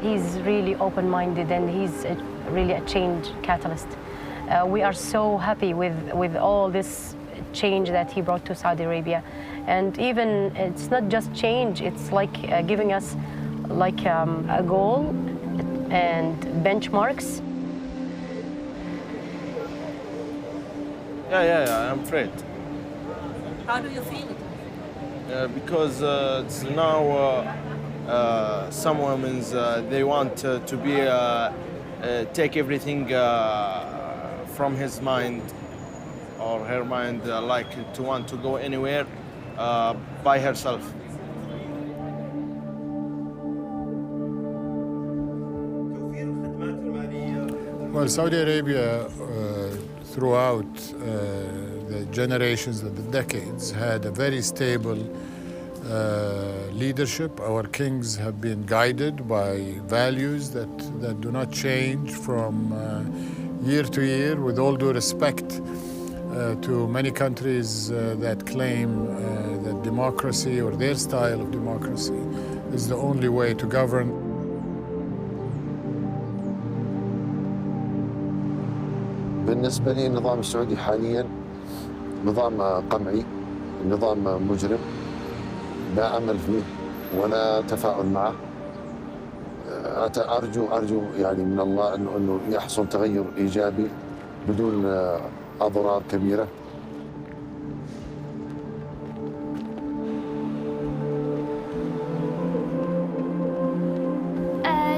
He's really open-minded and he's really a change catalyst. We are so happy with all this change that he brought to Saudi Arabia. And even it's not just change, it's like giving us like a goal and benchmarks. Yeah, I'm afraid. How do you feel? Because it's now some women they want to be take everything from his mind or her mind, like to want to go anywhere by herself. Well, Saudi Arabia throughout the generations and the decades had a very stable leadership. Our kings have been guided by values that do not change from year to year, with all due respect to many countries that claim that democracy or their style of democracy is the only way to govern. بالنسبة لي النظام السعودي حاليا نظام قمعي، نظام مجرم، لا أمل فيه ولا تفاعل معه. أرجو يعني من الله أنه يحصل تغير إيجابي بدون أضرار كبيرة.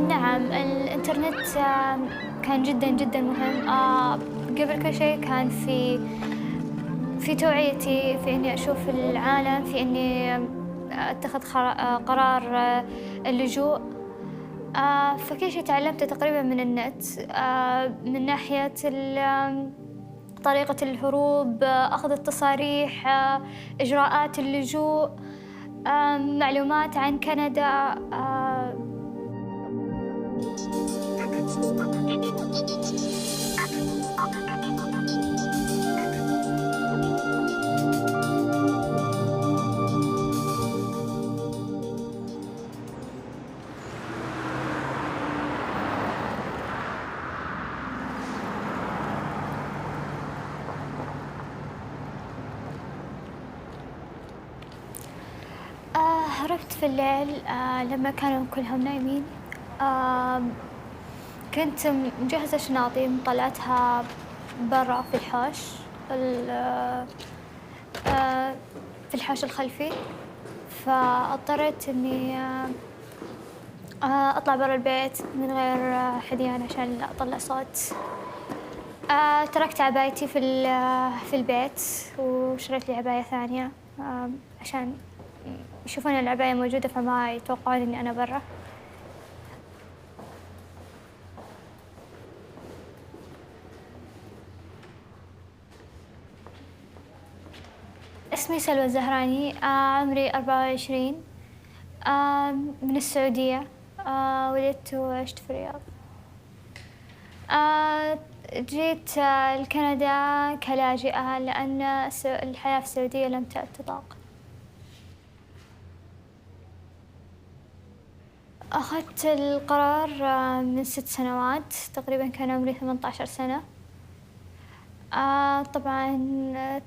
نعم، الإنترنت كان جدا مهم. قبل كل شيء كان في توعيتي، في إني أشوف العالم، في إني أتخذ قرار اللجوء. فكل شيء تعلمته تقريبا من النت، من ناحية طريقة الهروب، أخذ التصاريح، إجراءات اللجوء، معلومات عن كندا. هربت في الليل لما كانوا كلهم نايمين. كنت مجهزة شنطي مطلعتها برا في الحوش، في الحوش الخلفي. فاضطريت إني أطلع برا البيت من غير حديان عشان أطلع صوت. تركت عبايتي في البيت وشريت لي عباية ثانية عشان يشوفون العباية موجودة فما يتوقعون إني أنا برا. اسمي سلوى الزهراني، عمري 24، من السعودية. ولدت وعشت في الرياض. جيت لكندا كلاجئة لأن الحياة في السعودية لم تطاق. أخذت القرار من 6 سنوات تقريبا، كان عمري 18 سنة. طبعاً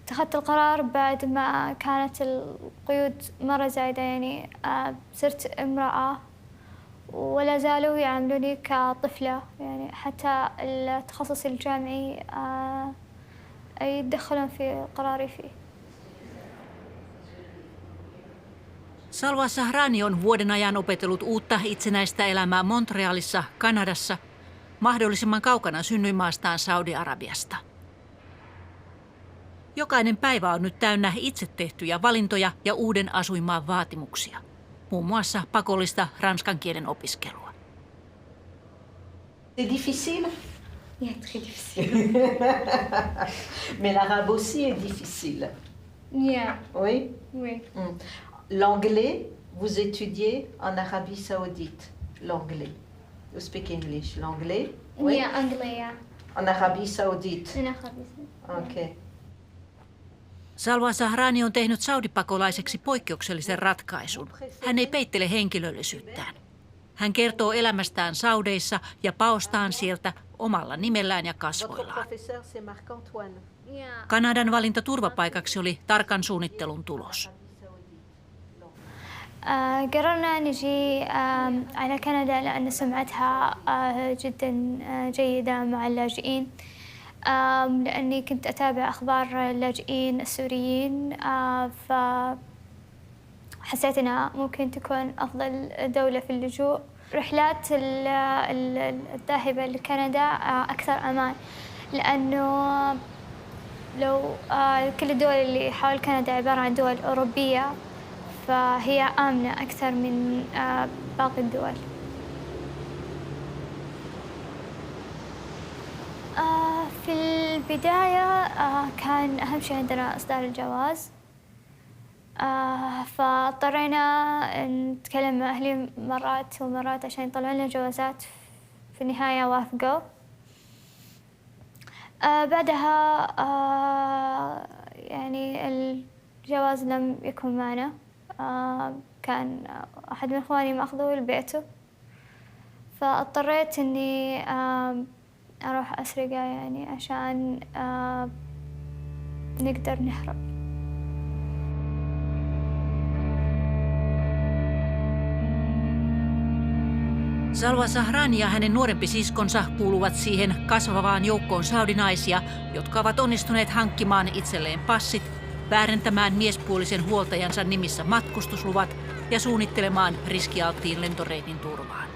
اتخذت القرار بعد ما كانت القيود مرة زايدة، يعني صرت امرأة ولا زالوا يعاملوني كطفلة، يعني حتى التخصص الجامعي يتدخلون في قراري فيه. Salwa Al-Zahrani on vuoden ajan opetellut uutta itsenäistä elämää Montrealissa, Kanadassa, mahdollisimman kaukana synnyinmaastaan Saudi-Arabiasta. Jokainen päivä on nyt täynnä itse tehtyjä valintoja ja uuden asuinmaan vaatimuksia, muun muassa pakollista ranskan kielen opiskelua. C'est difficile? Yeah, très difficile. Mais l'arabe aussi est difficile. Yeah. Oui? Oui. L'anglais, vous étudiez en Arabie Saoudite. L'anglais. You speak English. L'anglais? Oui? Yeah, anglais, yeah. En Arabie Saoudite. In Arabie Saoudite. Okay. Salwa Al-Zahrani on tehnyt saudipakolaiseksi poikkeuksellisen ratkaisun. Hän ei peittele henkilöllisyyttään. Hän kertoo elämästään Saudeissa ja paostaan sieltä omalla nimellään ja kasvoillaan. Kanadan valinta turvapaikaksi oli tarkan suunnittelun tulos. قررنا نجي على كندا لأن سمعتها جدا جيدة مع اللاجئين لأني كنت أتابع أخبار اللاجئين السوريين فحسيت أنها ممكن تكون أفضل دولة في اللجوء. رحلات الذاهبة لكندا أكثر أمان لأنه لو كل الدول اللي حول كندا عبارة عن دول أوروبية فهي آمنة أكثر من باقي الدول. في البداية كان أهم شيء عندنا إصدار الجواز فاضطرينا نتكلم مع أهلي مرات ومرات عشان يطلعون لنا جوازات. في النهاية وافقوا. بعدها يعني الجواز لم يكن معنا. كان أحد من إخواني مأخذه لبيته فاضطريت إني أروح أسرقه يعني عشان نقدر نهرب. Salwa Al-Zahrani ja hänen nuorempi siskonsa kuuluvat siihen kasvavaan joukkoon saudinaisia, jotka ovat onnistuneet hankkimaan itselleen passit, väärentämään miespuolisen huoltajansa nimissä matkustusluvat ja suunnittelemaan riskialttiin lentoreitin turvaan.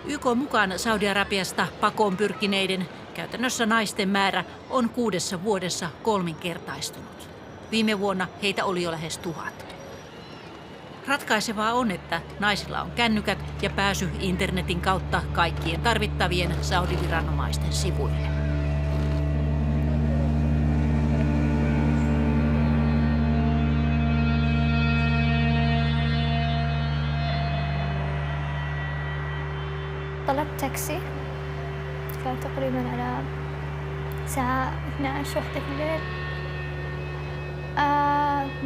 YK mukaan Saudi-Arabiasta pakoon pyrkineiden, käytännössä naisten määrä on 6 vuodessa 3-kertaistunut. Viime vuonna heitä oli jo lähes 1000. Ratkaisevaa on, että naisilla on kännykät ja pääsy internetin kautta kaikkien tarvittavien Saudi-viranomaisten sivuille. طلبت تاكسي كان تقريبا على الساعة 12 واحدة في الليل.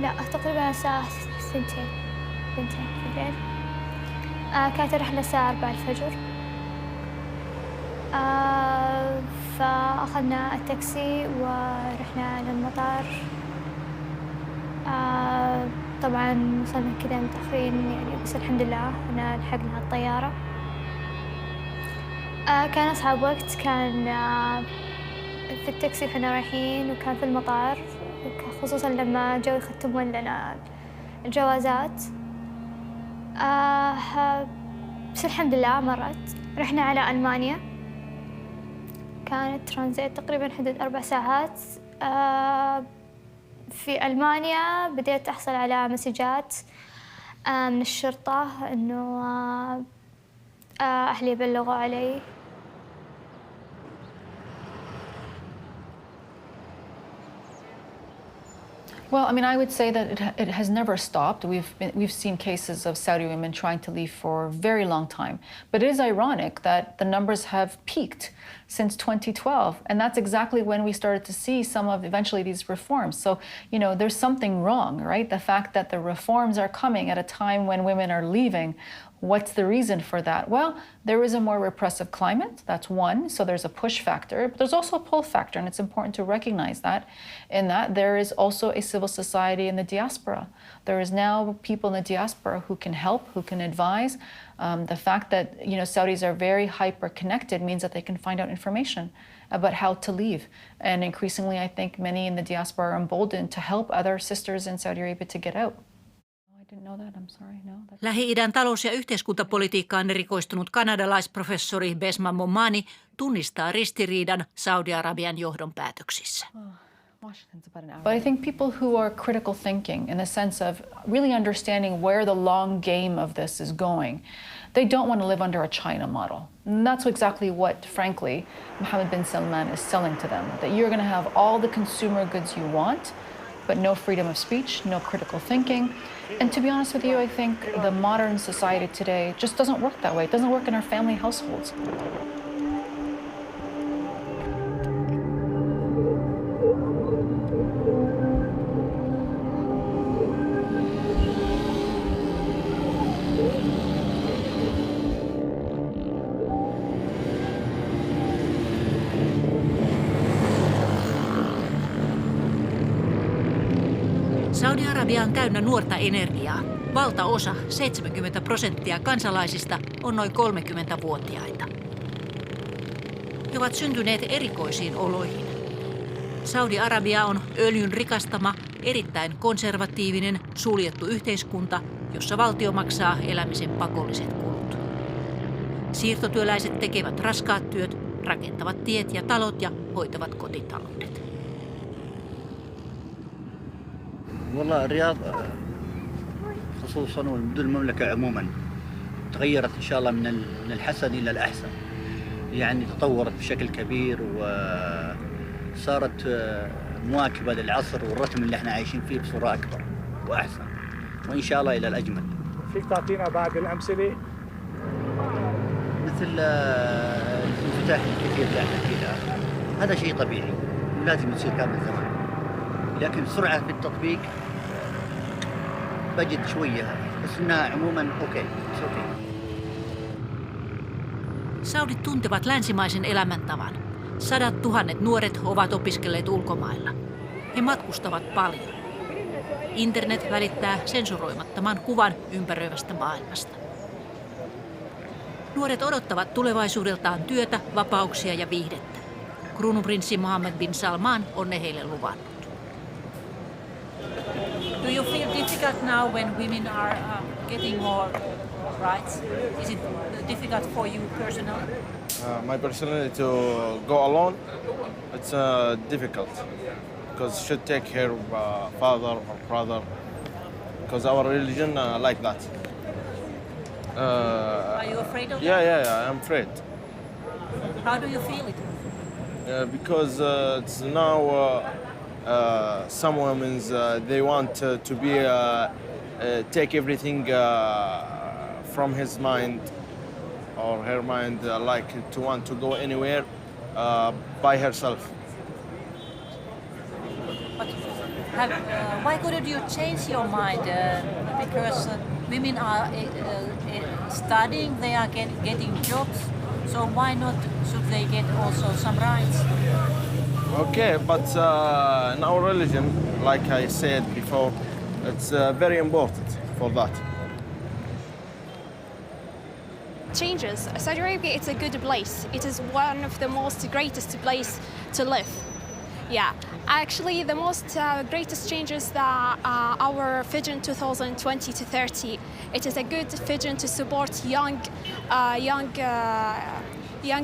لا تقريبا على الساعة 2 في الليل. كانت الرحلة الساعة 4 الفجر. فأخذنا التاكسي ورحنا للمطار. طبعا وصلنا كذا متأخرين يعني بس الحمد لله إحنا لحقنا الطيارة. كان أصعب وقت كان في التاكسي وإحنا رايحين وكان في المطار خصوصا لما جو يختمون لنا الجوازات. بس الحمد لله مرت. رحنا على ألمانيا كانت ترانزيت تقريبا حدود 4 ساعات. في ألمانيا بديت أحصل على مسجات من الشرطة إنه أهلي بلغوا علي. Well, I mean, I would say that it has never stopped. We've seen cases of Saudi women trying to leave for a very long time. But it is ironic that the numbers have peaked since 2012, and that's exactly when we started to see some of eventually these reforms. So, you know, there's something wrong, right? The fact that the reforms are coming at a time when women are leaving. What's the reason for that? Well, there is a more repressive climate, that's one, so there's a push factor, but there's also a pull factor, and it's important to recognize that, in that there is also a civil society in the diaspora. There is now people in the diaspora who can help, who can advise. The fact that, you know, Saudis are very hyper-connected means that they can find out information about how to leave. And increasingly, I think many in the diaspora are emboldened to help other sisters in Saudi Arabia to get out. Lähi-idän talous- ja yhteiskuntapolitiikkaan erikoistunut kanadalaisprofessori Mohammed tunnistaa ristiriidan Saudi-Arabian johdon päätöksissä. But I think people who are critical thinking in the sense of really understanding where the long game of this is going, they don't want to live under a China model. And that's exactly what, frankly, Mohammed bin Salman is selling to them, that you're going to have all the consumer goods you want, but no freedom of speech, no critical thinking. And to be honest with you, I think the modern society today just doesn't work that way. It doesn't work in our family households. Saudi-Arabia on täynnä nuorta energiaa. Valtaosa, 70% kansalaisista, on noin 30-vuotiaita. He ovat syntyneet erikoisiin oloihin. Saudi-Arabia on öljyn rikastama, erittäin konservatiivinen, suljettu yhteiskunta, jossa valtio maksaa elämisen pakolliset kulut. Siirtotyöläiset tekevät raskaat työt, rakentavat tiet ja talot ja hoitavat kotitaloudet. والله الرياض خصوصا والمدن المملكة عموما تغيرت إن شاء الله من الحسن إلى الأحسن. يعني تطورت بشكل كبير وصارت مواكبة للعصر والرتم اللي احنا عايشين فيه بصورة أكبر وأحسن وإن شاء الله إلى الأجمل. فيك تعطينا بعض الأمثلة؟ مثل الانفتاح الكثير اللي احنا فيه الآن. هذا شيء طبيعي ولازم يصير كان من زمان. لكن سرعة في التطبيق بجد شوية بس إنها عموما أوكي. Saudit tuntevat länsimaisen elämäntavan. 100 000 nuoret ovat opiskelleet ulkomailla. He matkustavat paljon. Internet välittää sensuroimattoman kuvan ympäröivästä maailmasta. Nuoret odottavat tulevaisuudeltaan työtä, vapauksia ja viihdettä. Kruununprinssi Mohammed bin Salman on ne heille luvannut. Do you feel difficult now when women are getting more rights? Is it difficult for you personally? My personality to go alone, it's difficult because should take care of father or brother because our religion like that. Are you afraid of that? Yeah, I'm afraid. How do you feel it? Because it's now some women they want to be take everything from his mind or her mind, like to want to go anywhere by herself. But why couldn't you change your mind? Because women are studying, they are getting jobs, so why not should they get also some rights? Okay, but in our religion, like I said before, it's very important for that. Changes. Saudi Arabia, it's a good place. It is one of the most greatest place to live. Yeah, actually the most greatest changes that our vision 2020 to 30. It is a good vision to support young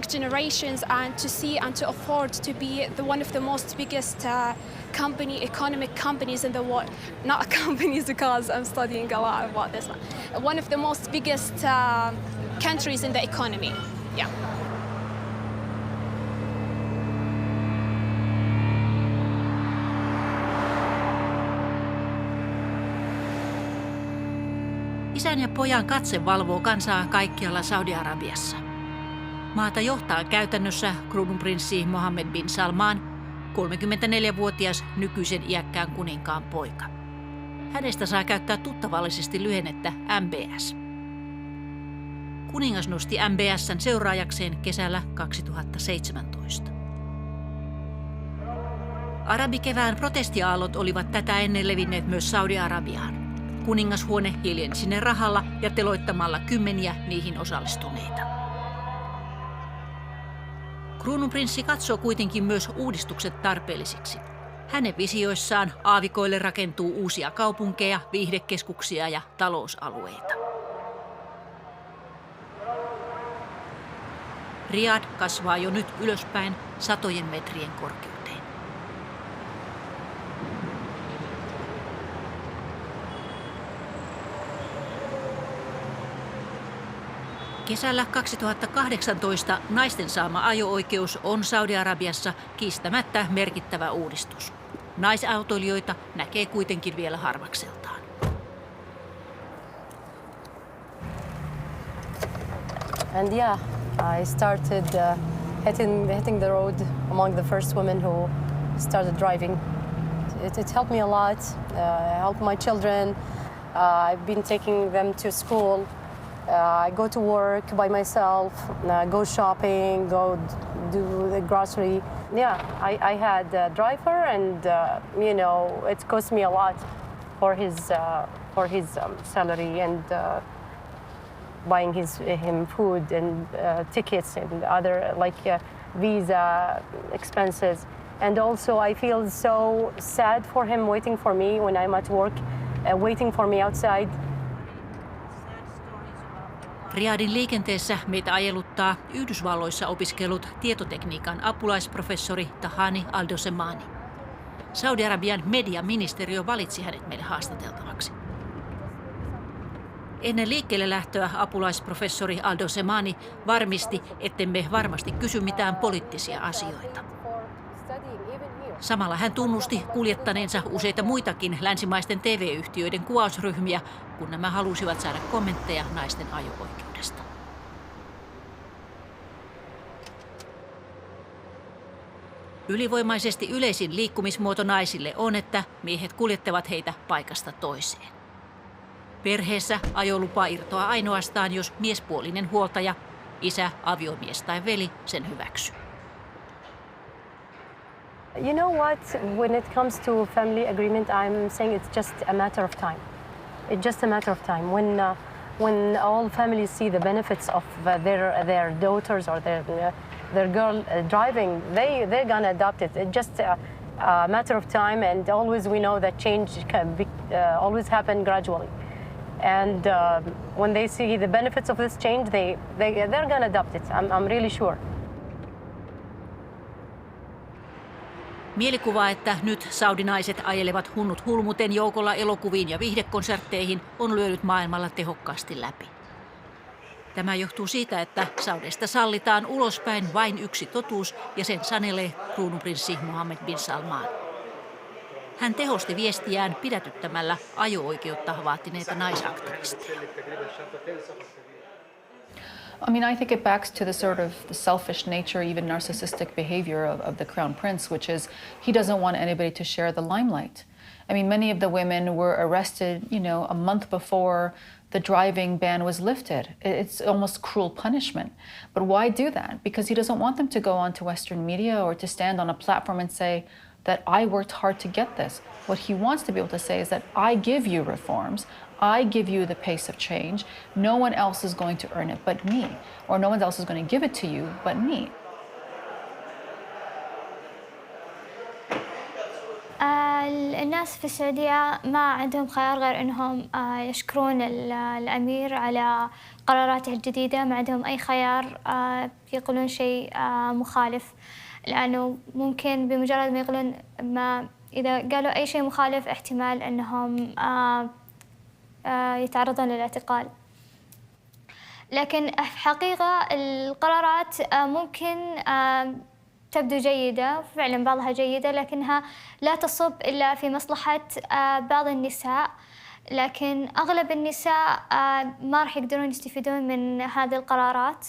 generations and to see and to afford to be one of the most biggest economic companies in the world. Not companies because I'm studying a lot about this one. One of the most biggest countries in the economy. Yeah. Isän ja pojan katse valvoo kansaa kaikkialla Saudi-Arabiassa. Maata johtaa käytännössä kruununprinssi Mohammed bin Salman, 34-vuotias nykyisen iäkkään kuninkaan poika. Hänestä saa käyttää tuttavallisesti lyhennettä MBS. Kuningas nosti MBS:n seuraajakseen kesällä 2017. Arabikevään protestiaallot olivat tätä ennen levinneet myös Saudi-Arabiaan. Kuningashuone hiljensi ne rahalla ja teloittamalla kymmeniä niihin osallistuneita. Kruununprinssi katsoo kuitenkin myös uudistukset tarpeellisiksi. Hänen visioissaan aavikoille rakentuu uusia kaupunkeja, viihdekeskuksia ja talousalueita. Riyadh kasvaa jo nyt ylöspäin satojen metrien korkeuteen. Kesällä 2018 naisten saama ajo-oikeus on Saudi-Arabiassa kiistämättä merkittävä uudistus. Naisautoilijoita näkee kuitenkin vielä harvakseltaan. And yeah, I started hitting the road among the first women who started driving. It helped me a lot. Helped my children. I've been taking them to school. I go to work by myself, go shopping, go do the grocery. Yeah, I had a driver and, it cost me a lot. for his salary and buying him food and tickets and other visa expenses. And also I feel so sad for him waiting for me when I'm at work, waiting for me outside. Riyadin liikenteessä meitä ajeluttaa Yhdysvalloissa opiskellut tietotekniikan apulaisprofessori Tahani Al-Salmane. Saudi-Arabian mediaministeriö valitsi hänet meille haastateltavaksi. Ennen liikkeelle lähtöä apulaisprofessori Al-Salmane varmisti, ettemme varmasti kysy mitään poliittisia asioita. Samalla hän tunnusti kuljettaneensa useita muitakin länsimaisten TV-yhtiöiden kuvausryhmiä, kun nämä halusivat saada kommentteja naisten ajo-oikeudesta. Ylivoimaisesti yleisin liikkumismuoto naisille on, että miehet kuljettavat heitä paikasta toiseen. Perheessä ajolupa irtoaa ainoastaan, jos miespuolinen huoltaja, isä, aviomies tai veli sen hyväksyy. You know what? When it comes to family agreement, I'm saying it's just a matter of time. It's just a matter of time. When all families see the benefits of their daughters or their girl driving, they're gonna adopt it. It's just a matter of time, and always we know that change can always happen gradually. And when they see the benefits of this change, they're gonna adopt it. I'm really sure. Mielikuva, että nyt saudinaiset ajelevat hunnut hulmuten joukolla elokuviin ja viihdekonsertteihin, on lyönyt maailmalla tehokkaasti läpi. Tämä johtuu siitä, että Saudeista sallitaan ulospäin vain yksi totuus, ja sen sanelee kruununprinssi Mohammed bin Salman. Hän tehosti viestiään pidätyttämällä ajo-oikeutta vaatineita naisaktivisteja. I mean, I think it backs to the sort of the selfish nature, even narcissistic behavior of the crown prince, which is he doesn't want anybody to share the limelight. I mean, many of the women were arrested, a month before the driving ban was lifted. It's almost cruel punishment. But why do that? Because he doesn't want them to go onto Western media or to stand on a platform and say that I worked hard to get this. What he wants to be able to say is that I give you reforms, I give you the pace of change. No one else is going to earn it but me, or no one else is going to give it to you but me. الناس في السعودية ما عندهم خيار غير إنهم يشكرون الأمير على قراراته الجديدة. ما عندهم أي خيار يقولون شيء مخالف، لأنه ممكن بمجرد ما يقولون إذا قالوا أي شيء مخالف احتمال أنهم يتعرضون للاعتقال. لكن في حقيقة القرارات ممكن تبدو جيدة، فعلا بعضها جيدة، لكنها لا تصب إلا في مصلحة بعض النساء. لكن أغلب النساء ما راح يقدرون يستفيدون من هذه القرارات،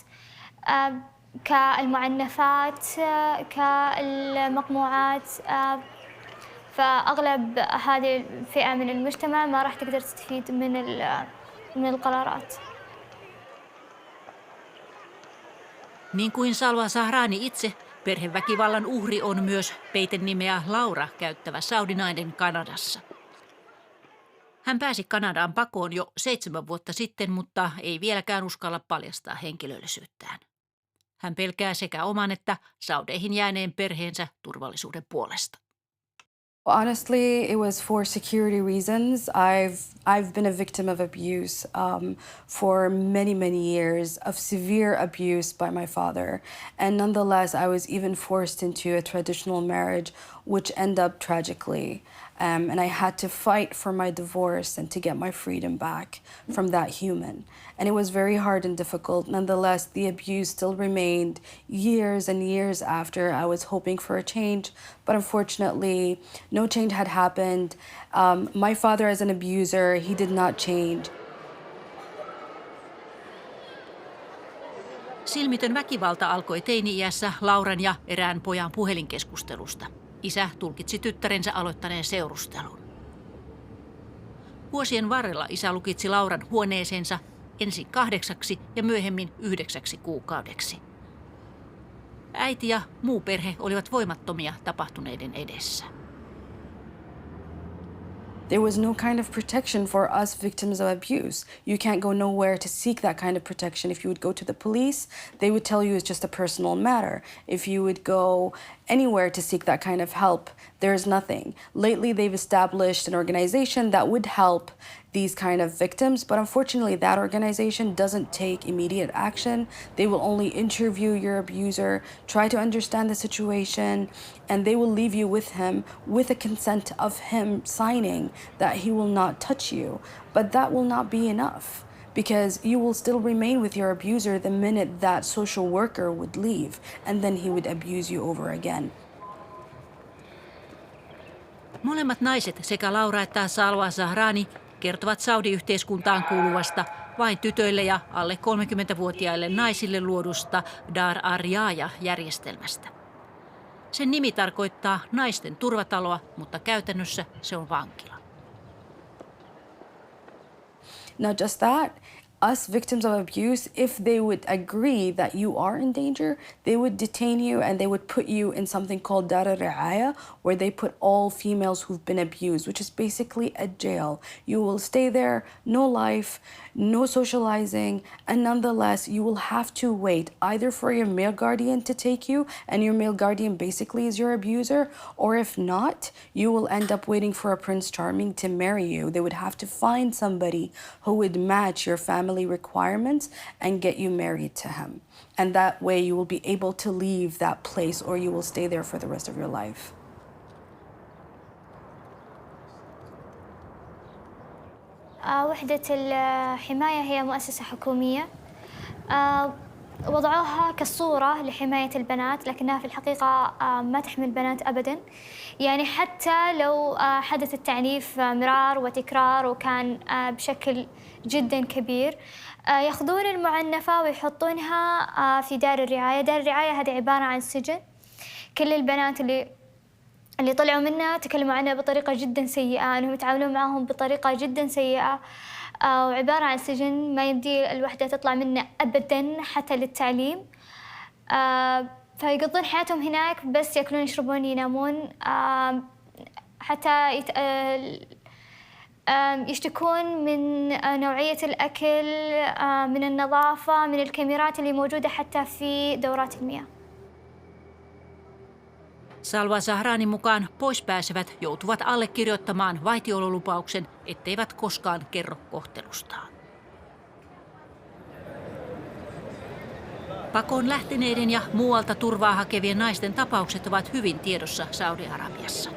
كالمعنفات، كالمقموعات. فأغلب هذه الفئة من المجتمع ما راح تقدر تستفيد من القرارات. Niin kuin Salwa Al-Zahrani itse, perheväkivallan uhri on myös peitenimeä Laura käyttävä saudinainen Kanadassa. Hän pääsi Kanadaan pakoon jo 7 vuotta sitten, mutta ei vieläkään uskalla paljastaa henkilöllisyyttään. Hän pelkää sekä oman että saudeihin jääneen perheensä turvallisuuden puolesta. Honestly, it was for security reasons. I've been a victim of abuse for many years, of severe abuse by my father. And nonetheless, I was even forced into a traditional marriage, which ended up tragically. And I had to fight for my divorce and to get my freedom back from that human. And it was very hard and difficult. Nonetheless, the abuse still remained years and years after. I was hoping for a change, but unfortunately, no change had happened. My father, as an abuser, he did not change. Silmitön väkivalta alkoi teini-iässä Lauran ja erään pojan puhelinkeskustelusta. Isä tulkitsi tyttärensä aloittaneen seurustelun. Vuosien varrella isä lukitsi Lauran huoneeseensa ensin 8 ja myöhemmin 9 kuukaudeksi. Äiti ja muu perhe olivat voimattomia tapahtuneiden edessä. There was no kind of protection for us victims of abuse. You can't go nowhere to seek that kind of protection. If you would go to the police, they would tell you it's just a personal matter. If you would go anywhere to seek that kind of help, there's nothing. Lately, they've established an organization that would help these kind of victims, but unfortunately that organization doesn't take immediate action. They will only interview your abuser, try to understand the situation, and they will leave you with him with a consent of him signing that he will not touch you. But that will not be enough, because you will still remain with your abuser the minute that social worker would leave, and then he would abuse you over again. Molemmat naiset, sekä Laura että Salwa Al-Zahrani, kertovat Saudi-yhteiskuntaan kuuluvasta vain tytöille ja alle 30-vuotiaille naisille luodusta Dar ar-Riaya-järjestelmästä. Sen nimi tarkoittaa naisten turvataloa, mutta käytännössä se on vankila. Not just that, us victims of abuse, if they would agree that you are in danger, they would detain you and they would put you in something called Dar ar-Riaya, where they put all females who've been abused, which is basically a jail. You will stay there, no life, no socializing, and nonetheless, you will have to wait either for your male guardian to take you, and your male guardian basically is your abuser, or if not, you will end up waiting for a Prince Charming to marry you. They would have to find somebody who would match your family requirements and get you married to him. And that way you will be able to leave that place, or you will stay there for the rest of your life. وحدة الحماية هي مؤسسة حكومية وضعوها كصورة لحماية البنات، لكنها في الحقيقة ما تحمي البنات أبداً. يعني حتى لو حدث التعنيف مرار وتكرار وكان بشكل جداً كبير، يأخذون المعنفة ويحطونها في دار الرعاية. دار الرعاية هذه عبارة عن سجن. كل البنات اللي طلعوا منها تكلموا عنها بطريقة جدا سيئة، أنهم يتعاملون معهم بطريقة جدا سيئة، وعبارة عن سجن ما يمدي الوحدة تطلع منه أبدا حتى للتعليم. فيقضون حياتهم هناك، بس يأكلون يشربون ينامون، حتى يشتكون من نوعية الأكل، من النظافة، من الكاميرات اللي موجودة حتى في دورات المياه. Salwa Al-Zahranin mukaan pois pääsevät joutuvat allekirjoittamaan vaitiololupauksen, etteivät koskaan kerro kohtelustaan. Pakoon lähteneiden ja muualta turvaa hakevien naisten tapaukset ovat hyvin tiedossa Saudi-Arabiassa.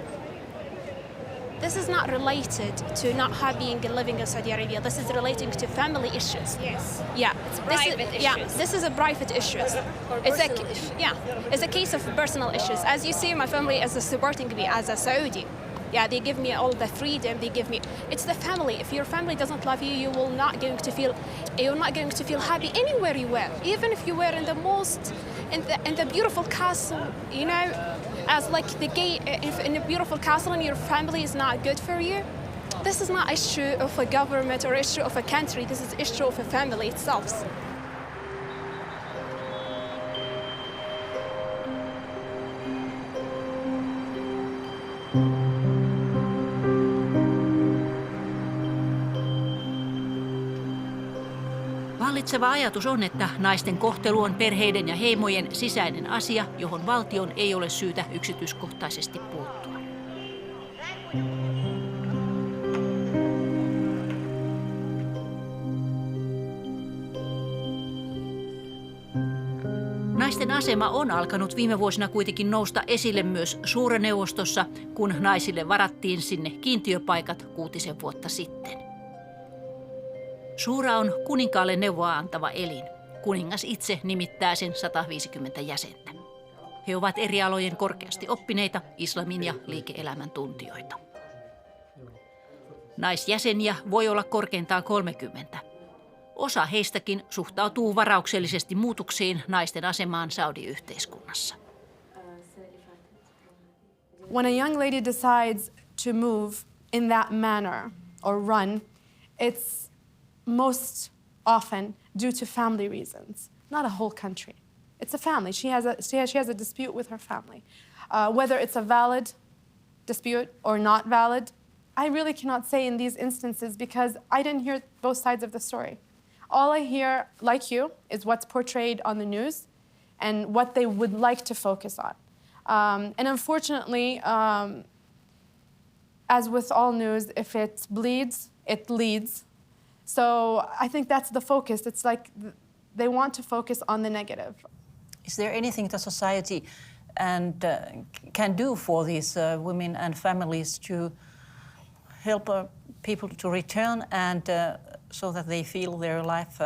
This is not related to not having and living in Saudi Arabia. This is relating to family issues. Yes. Yeah. It's private issues. Yeah. This is a private issue. It's a case of personal issues. As you see, my family is supporting me as a Saudi. Yeah, they give me all the freedom. They give me. It's the family. If your family doesn't love you, you're not going to feel happy anywhere you were. Even if you were in the most, in the beautiful castle, you know, as like the gate in a beautiful castle, and your family is not good for you. This is not issue of a government or issue of a country. This is issue of a family itself. Vallitseva ajatus on, että naisten kohtelu on perheiden ja heimojen sisäinen asia, johon valtion ei ole syytä yksityiskohtaisesti puuttua. Naisten asema on alkanut viime vuosina kuitenkin nousta esille myös Suureneuvostossa, kun naisille varattiin sinne kiintiöpaikat 6 vuotta sitten. Suura on kuninkaalle neuvoa antava elin. Kuningas itse nimittää sen 150 jäsentä. He ovat eri alojen korkeasti oppineita, islamin ja liike-elämän tuntijoita. Naisjäseniä voi olla korkeintaan 30. Osa heistäkin suhtautuu varauksellisesti muutoksiin naisten asemaan Saudi-yhteiskunnassa. When a young lady decides to move in that manner or run, it's most often due to family reasons, not a whole country. It's a family. She has a dispute with her family. Whether it's a valid dispute or not valid, I really cannot say in these instances because I didn't hear both sides of the story. All I hear, like you, is what's portrayed on the news and what they would like to focus on. And unfortunately, as with all news, if it bleeds, it leads. So I think that's the focus. It's like they want to focus on the negative. Is there anything the society can do for these women and families to help people to return and so that they feel their life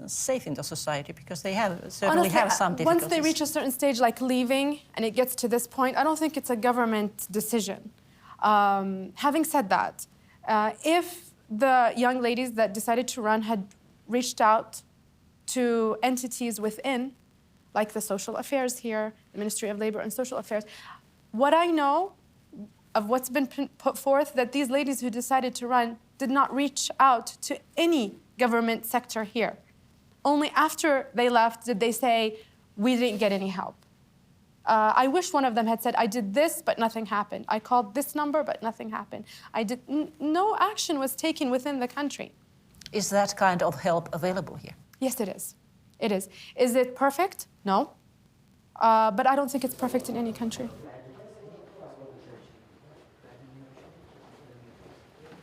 safe in the society, because they certainly have some difficulties. Once they reach a certain stage, like leaving, and it gets to this point, I don't think it's a government decision. Having said that, if the young ladies that decided to run had reached out to entities within, like the social affairs here, the Ministry of Labor and Social Affairs, what I know of what's been put forth, that these ladies who decided to run did not reach out to any government sector here. Only after they left did they say, we didn't get any help. I wish one of them had said, I did this, but nothing happened. I called this number, but nothing happened. No action was taken within the country. Is that kind of help available here? Yes, it is. It is. Is it perfect? No. But I don't think it's perfect in any country.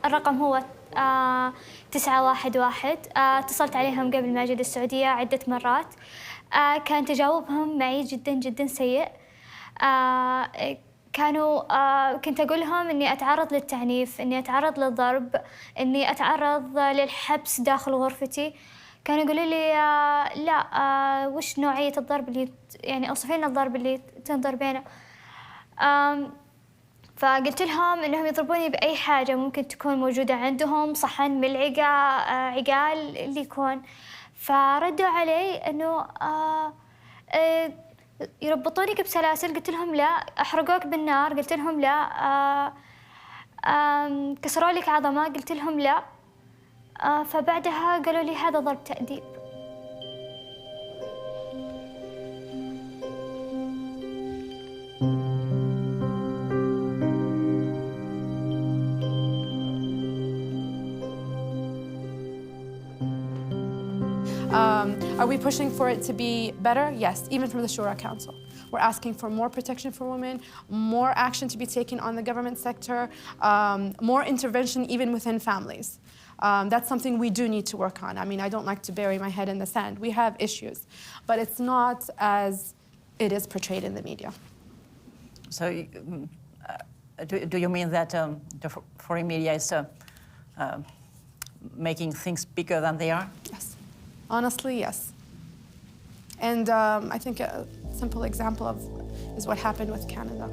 الرقم هو 911. اتصلت عليهم قبل ما أجي السعودية عدة مرات. كان تجاوبهم معي جدا جدا سيء. كنت أقول لهم إني أتعرض للتعنيف، إني أتعرض للضرب، إني أتعرض للحبس داخل غرفتي. كانوا يقولوا لي لا، وش نوعية الضرب اللي يعني أوصفي لنا الضرب اللي تنضربينه. فقلت لهم إنهم يضربوني بأي حاجة ممكن تكون موجودة عندهم، صحن، ملعقة، عقال، اللي يكون. فردوا علي إنه يربطونك بسلاسل. قلت لهم لا. أحرقوك بالنار. قلت لهم لا. كسروا لك عظمة. قلت لهم لا. فبعدها قالوا لي هذا ضرب تأديب. Are we pushing for it to be better? Yes, even from the Shura Council. We're asking for more protection for women, more action to be taken on the government sector, more intervention even within families. That's something we do need to work on. I mean, I don't like to bury my head in the sand. We have issues, but it's not as it is portrayed in the media. So do you mean that the foreign media is making things bigger than they are? Yes. Honestly, yes. And I think a simple example is what happened with Canada.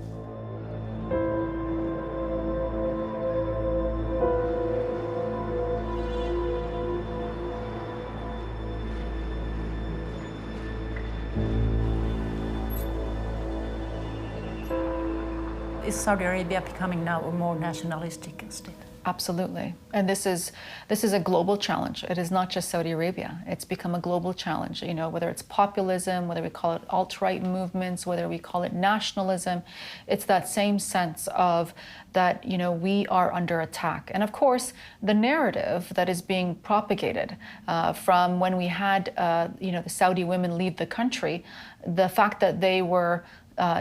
Is Saudi Arabia becoming now a more nationalistic state? Absolutely. And this is a global challenge. It is not just Saudi Arabia. It's become a global challenge, you know, whether it's populism, whether we call it alt-right movements, whether we call it nationalism. It's that same sense of that, you know, we are under attack. And of course, the narrative that is being propagated from when we had, you know, the Saudi women leave the country, the fact that they were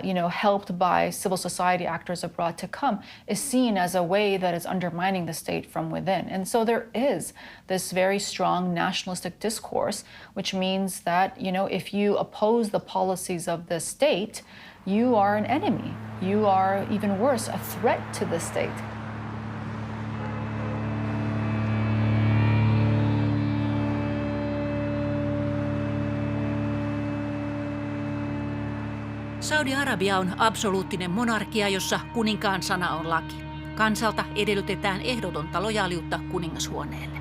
you know, helped by civil society actors abroad to come is seen as a way that is undermining the state from within. And so there is this very strong nationalistic discourse, which means that, you know, if you oppose the policies of the state, you are an enemy. You are, even worse, a threat to the state. Saudi-Arabia on absoluuttinen monarkia, jossa kuninkaan sana on laki. Kansalta edellytetään ehdotonta lojaaliutta kuningashuoneelle.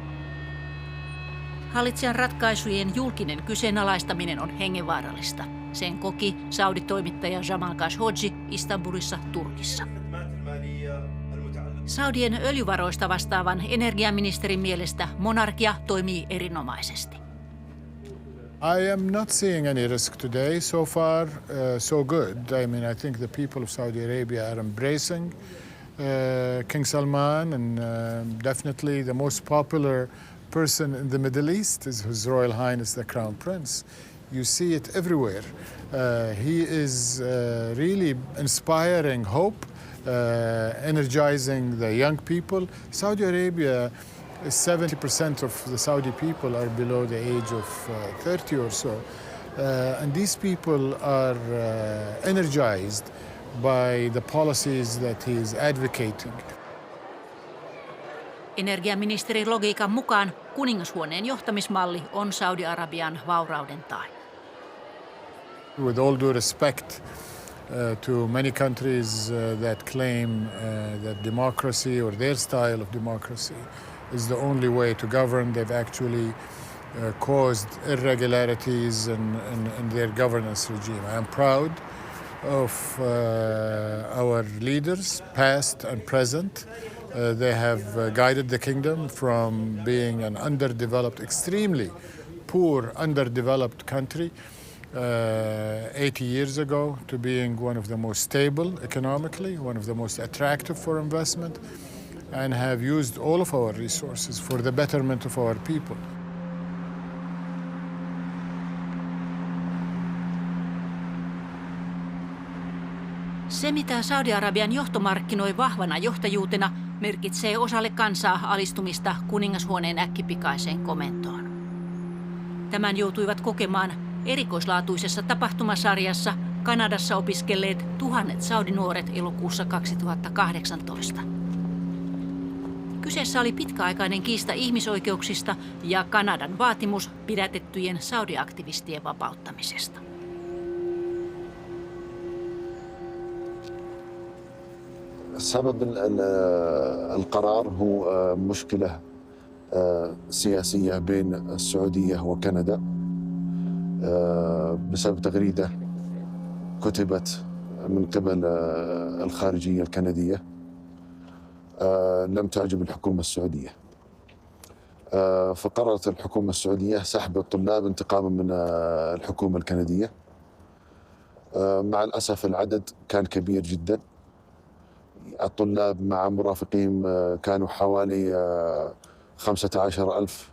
Hallitsijan ratkaisujen julkinen kyseenalaistaminen on hengenvaarallista. Sen koki Saudi-toimittaja Jamal Khashoggi Istanbulissa, Turkissa. Saudien öljyvaroista vastaavan energiaministerin mielestä monarkia toimii erinomaisesti. I am not seeing any risk today. So far, so good. I mean, I think the people of Saudi Arabia are embracing King Salman, and definitely the most popular person in the Middle East is His Royal Highness the Crown Prince. You see it everywhere. He is really inspiring hope, energizing the young people. Saudi Arabia, 70% of the Saudi people are below the age of 30 or so. And these people are energized by the policies that he is advocating. Energiaministerin logiikan mukaan kuningashuoneen johtamismalli on Saudi-Arabian vaurauden tae. With all due respect to many countries that claim that democracy or their style of democracy is the only way to govern, they've actually caused irregularities in their governance regime. I am proud of our leaders, past and present. They have guided the kingdom from being an underdeveloped, extremely poor, underdeveloped country 80 years ago to being one of the most stable economically, one of the most attractive for investment, and have used all of our resources for the betterment of our people. Se, mitä Saudi-Arabian johto markkinoi vahvana johtajuutena, merkitsee osalle kansaa alistumista kuningashuoneen äkkipikaiseen komentoon. Tämän joutuivat kokemaan erikoislaatuisessa tapahtumasarjassa Kanadassa opiskelleet tuhannet saudinuoret elokuussa 2018. Kyseessä oli pitkäaikainen kiista ihmisoikeuksista ja Kanadan vaatimus pidätettyjen Saudi-aktivistien vapauttamisesta. سبب القرار هو مشكلة سياسية بين السعودية وكندا بسبب تغريدة كتبت من قبل الخارجية الكندية لم تعجب الحكومة السعودية. فقررت الحكومة السعودية سحب الطلاب انتقاما من الحكومة الكندية. مع الأسف العدد كان كبير جدا. الطلاب مع مرافقين كانوا حوالي 15,000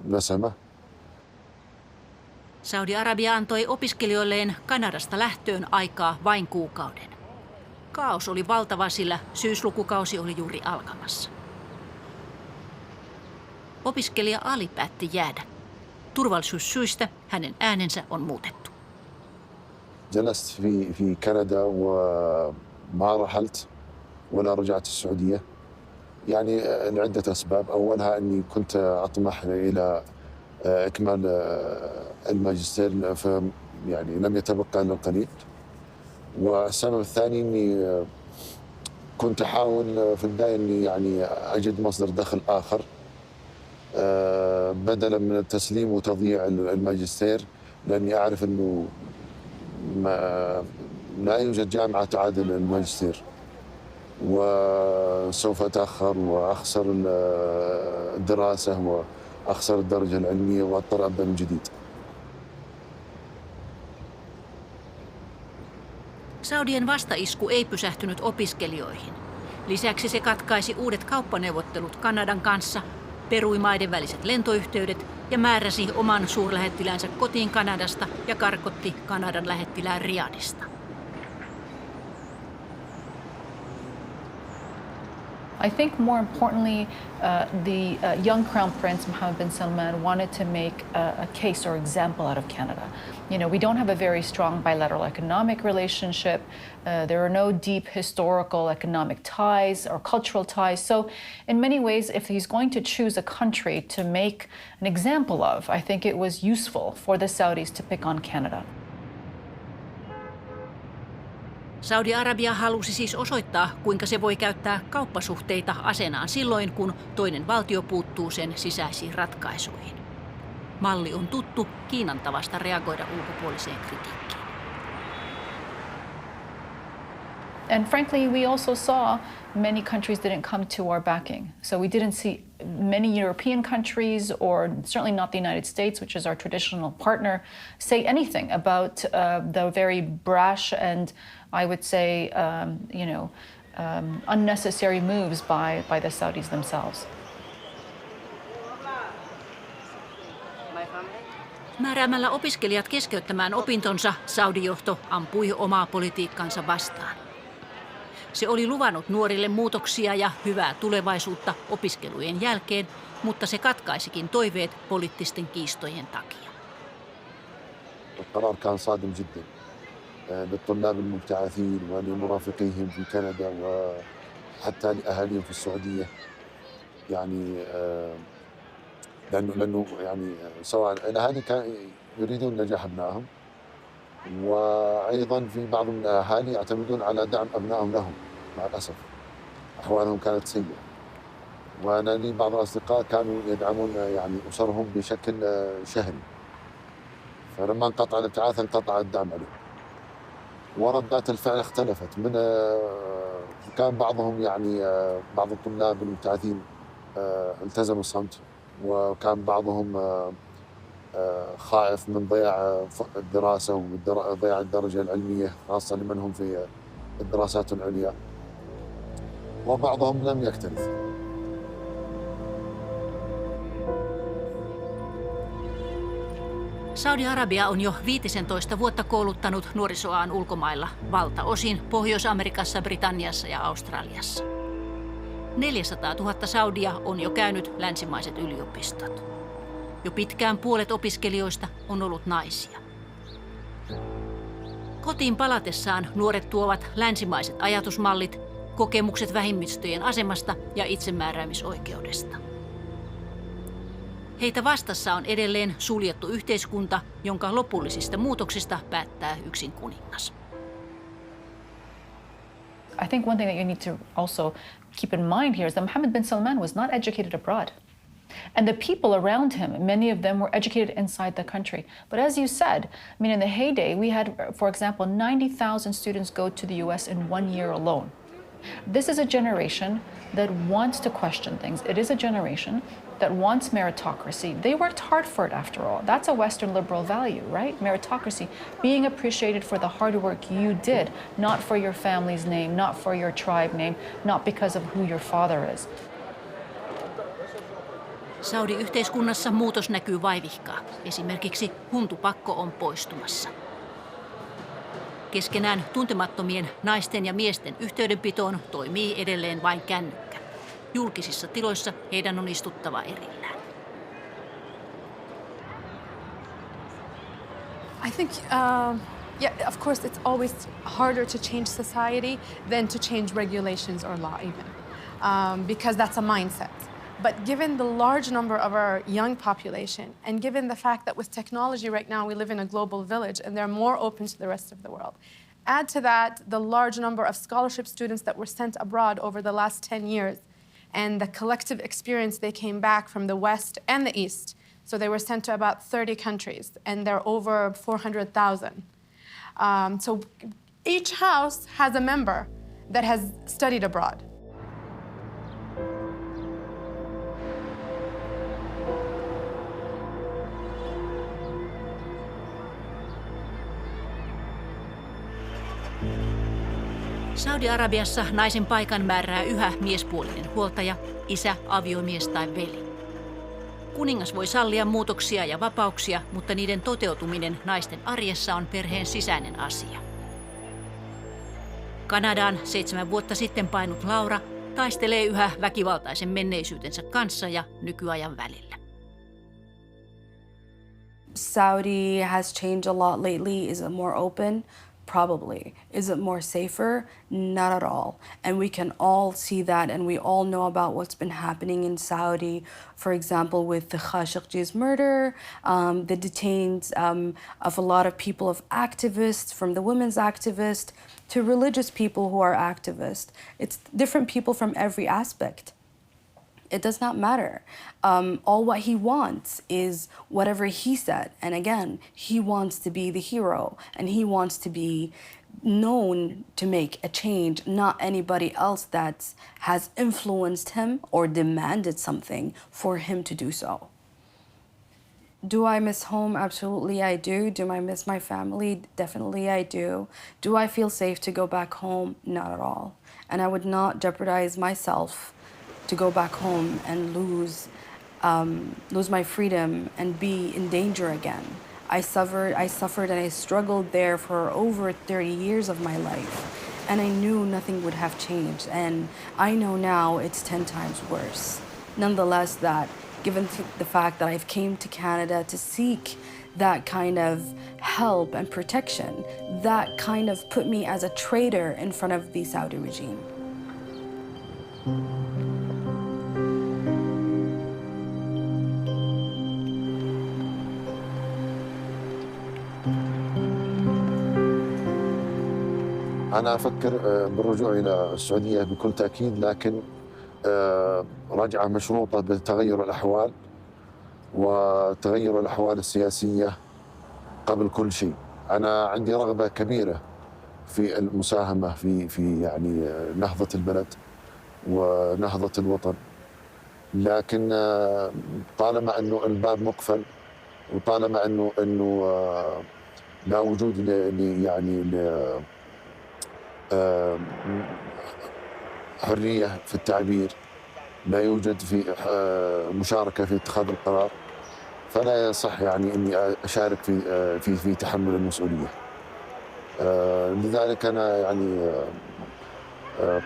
نسمة. Saudi-Arabia antoi opiskelijoilleen Kanadasta lähtöön aikaa vain kuukauden. Kaos oli valtava, sillä syyslukukausi oli juuri alkamassa. Opiskelija Ali päätti jäädä. Turvallisuussyistä hänen äänensä on muutettu. جلست في كندا وما رحلت ولا رجعت السعودية يعني لعدة أسباب. أولها أني كنت أطمح إلى إكمال الماجستير يعني لم يتبقى إلا القليل. والسبب الثاني أني كنت أحاول في البداية أني يعني أجد مصدر دخل آخر بدلا من التسليم وتضييع الماجستير، لأني أعرف أنه لا يوجد جامعة تعادل الماجستير وسوف أتأخر وأخسر الدراسة وأخسر الدرجة العلمية وأضطر أبدأ من جديد. Saudien vastaisku ei pysähtynyt opiskelijoihin. Lisäksi se katkaisi uudet kauppaneuvottelut Kanadan kanssa, perui maiden väliset lentoyhteydet ja määräsi oman suurlähettiläänsä kotiin Kanadasta ja karkotti Kanadan lähettilään Riyadhista. I think more importantly, the young Crown Prince Mohammed bin Salman wanted to make a case or example out of Canada. You know, we don't have a very strong bilateral economic relationship. There are no deep historical economic ties or cultural ties. So in many ways, if he's going to choose a country to make an example of, I think it was useful for the Saudis to pick on Canada. Saudi-Arabia halusi siis osoittaa, kuinka se voi käyttää kauppasuhteita aseenaan silloin, kun toinen valtio puuttuu sen sisäisiin ratkaisuihin. Malli on tuttu Kiinan tavasta reagoida ulkopuoliseen kritiikkiin. And frankly, we also saw many countries didn't come to our backing. So we didn't see many European countries, or certainly not the United States, which is our traditional partner, say anything about the very brash and, I would say, unnecessary moves by the Saudis themselves. Määräämällä opiskelijat keskeyttämään opintonsa, Saudi-johto ampui omaa politiikkansa vastaan. Se oli luvannut nuorille muutoksia ja hyvää tulevaisuutta opiskelujen jälkeen, mutta se katkaisikin toiveet poliittisten kiistojen takia. القرار كان صادم جدا للطلاب المبتعثين ولمرافقيهم في كندا وحتى لأهاليهم في السعودية. يعني لأنه يعني سواء الأهالي كانوا يريدون نجاح أبنائهم، وأيضا في بعض من الأهالي يعتمدون على دعم أبنائهم لهم. مع الأسف أحوالهم كانت سيئة، وأنا لي بعض الأصدقاء كانوا يدعمون يعني أسرهم بشكل شهري، فلما انقطع الابتعاث انقطع الدعم عليهم، وردات الفعل اختلفت. من كان بعضهم يعني بعض الطلاب المبتعثين التزموا الصمت، وكان بعضهم خائف من ضياع الدراسة وضياع الدرجة العلمية، خاصة لمن هم في الدراسات العليا، وبعضهم لم يكترث. Saudi-Arabia on jo 15 vuotta kouluttanut nuorisoaan ulkomailla, valtaosin Pohjois-Amerikassa, Britanniassa ja Australiassa. 400 000 saudia on jo käynyt länsimaiset yliopistot. Jo pitkään puolet opiskelijoista on ollut naisia. Kotiin palatessaan nuoret tuovat länsimaiset ajatusmallit, kokemukset vähemmistöjen asemasta ja itsemääräämisoikeudesta. Heitä vastassa on edelleen suljettu yhteiskunta, jonka lopullisista muutoksista päättää yksin kuningas. I think one thing that you need to also keep in mind here is that Mohammed bin Salman was not educated abroad. And the people around him, many of them were educated inside the country. But as you said, I mean, in the heyday, we had, for example, 90,000 students go to the US in 1 year alone. This is a generation that wants to question things. It is a generation that wants meritocracy. They worked hard for it, after all. That's a Western liberal value, right? Meritocracy, being appreciated for the hard work you did, not for your family's name, not for your tribe name, not because of who your father is. Saudi-yhteiskunnassa muutos näkyy vaivihkaa. Esimerkiksi huntupakko on poistumassa. Keskenään tuntemattomien naisten ja miesten yhteydenpitoon toimii edelleen vain kännykkä. Julkisissa tiloissa heidän on istuttava erillään. I think, of course, it's always harder to change society than to change regulations or law even, because that's a mindset. But given the large number of our young population, and given the fact that with technology right now we live in a global village and they're more open to the rest of the world, add to that the large number of scholarship students that were sent abroad over the last 10 years, and the collective experience they came back from the West and the East. So they were sent to about 30 countries, and they're over 400,000. So each house has a member that has studied abroad. Saudi-Arabiassa naisen paikan määrää yhä miespuolinen huoltaja, isä, aviomies tai veli. Kuningas voi sallia muutoksia ja vapauksia, mutta niiden toteutuminen naisten arjessa on perheen sisäinen asia. Kanadaan 7 vuotta sitten painut Laura taistelee yhä väkivaltaisen menneisyytensä kanssa ja nykyajan välillä. Saudi has changed a lot lately. Is it more open? Probably. Is it more safer? Not at all. And we can all see that, and we all know about what's been happening in Saudi, for example, with the Khashoggi's murder, the detained of a lot of people, of activists, from the women's activists to religious people who are activists. It's different people from every aspect. It does not matter. All what he wants is whatever he said. And again, he wants to be the hero, and he wants to be known to make a change, not anybody else that has influenced him or demanded something for him to do so. Do I miss home? Absolutely I do. Do I miss my family? Definitely I do. Do I feel safe to go back home? Not at all. And I would not jeopardize myself to go back home and lose my freedom and be in danger again. I suffered and I struggled there for over 30 years of my life, and I knew nothing would have changed, and I know now it's 10 times worse. Nonetheless, that given the fact that I've came to Canada to seek that kind of help and protection, that kind of put me as a traitor in front of the Saudi regime. أنا أفكر بالرجوع إلى السعودية بكل تأكيد، لكن رجعة مشروطة بتغير الأحوال وتغير الأحوال السياسية قبل كل شيء. أنا عندي رغبة كبيرة في المساهمة في يعني نهضة البلد ونهضة الوطن، لكن طالما أنه الباب مقفل وطالما أنه لا وجود يعني حرية في التعبير، لا يوجد في مشاركة في اتخاذ القرار، فلا يصح يعني أني أشارك في تحمل المسؤولية. لذلك أنا يعني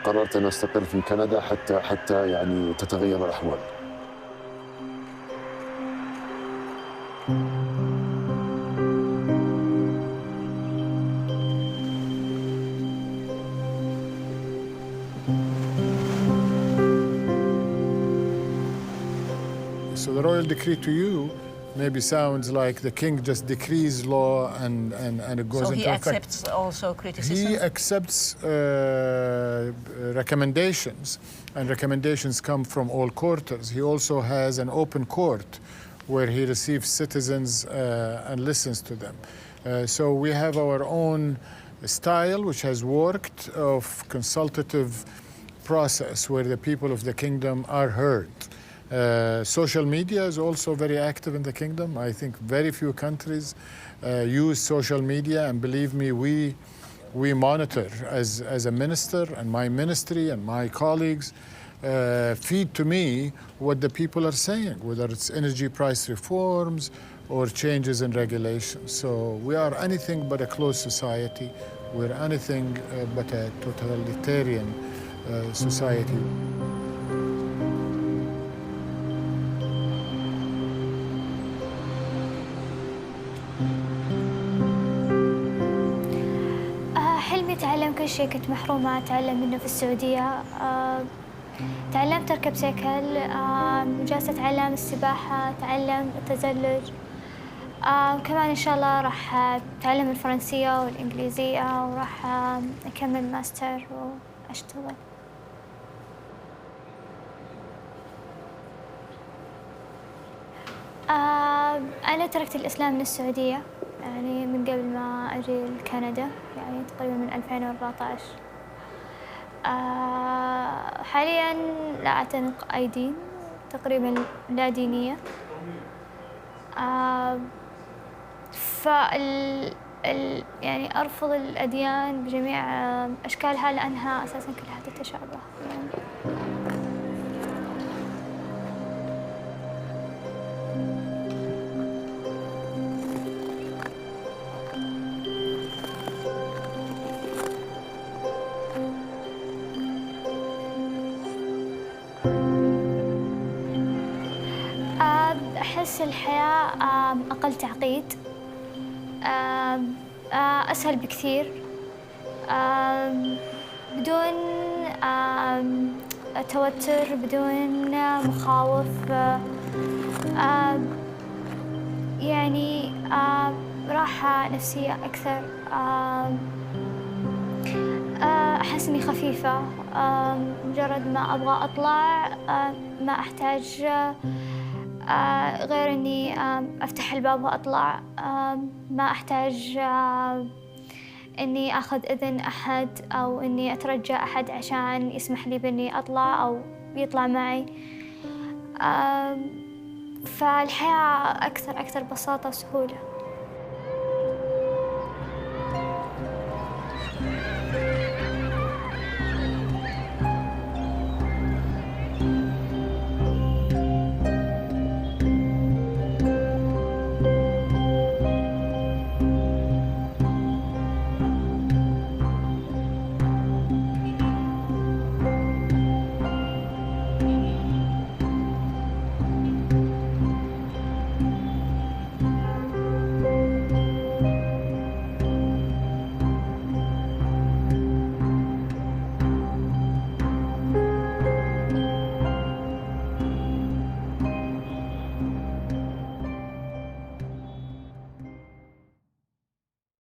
قررت أن أستقر في كندا حتى يعني تتغير الأحوال. So the royal decree to you maybe sounds like the king just decrees law and it goes into effect. So he accepts also criticism? He accepts recommendations, and recommendations come from all quarters. He also has an open court where he receives citizens and listens to them. So we have our own style, which has worked, of consultative process where the people of the kingdom are heard. Social media is also very active in the kingdom. I think very few countries use social media, and believe me, we monitor as a minister, and my ministry and my colleagues feed to me what the people are saying, whether it's energy price reforms or changes in regulations. So we are anything but a closed society. We're anything but a totalitarian society. حلمي أتعلم كل شيء كنت محرومة أتعلم منه في السعودية. تعلمت أركب سيكل، جالسة أتعلم السباحة، أتعلم التزلج، كمان إن شاء الله راح أتعلم الفرنسية والإنجليزية، وراح أكمل ماستر وأشتغل. أنا تركت الإسلام من السعودية يعني من قبل ما أجي لكندا، يعني تقريبا من 2014. حاليا لا أعتنق أي دين، تقريبا لا دينية. يعني أرفض الأديان بجميع أشكالها لأنها أساساً كلها تتشابه يعني. أحس الحياة أقل تعقيد، أسهل بكثير، بدون توتر، بدون مخاوف، يعني راحة نفسية أكثر. أحس إني خفيفة، مجرد ما أبغى أطلع ما أحتاج غير إني أفتح الباب وأطلع، ما أحتاج إني أخذ إذن أحد أو إني أترجى أحد عشان يسمح لي بإني أطلع أو يطلع معي. فالحياة أكثر بساطة وسهولة.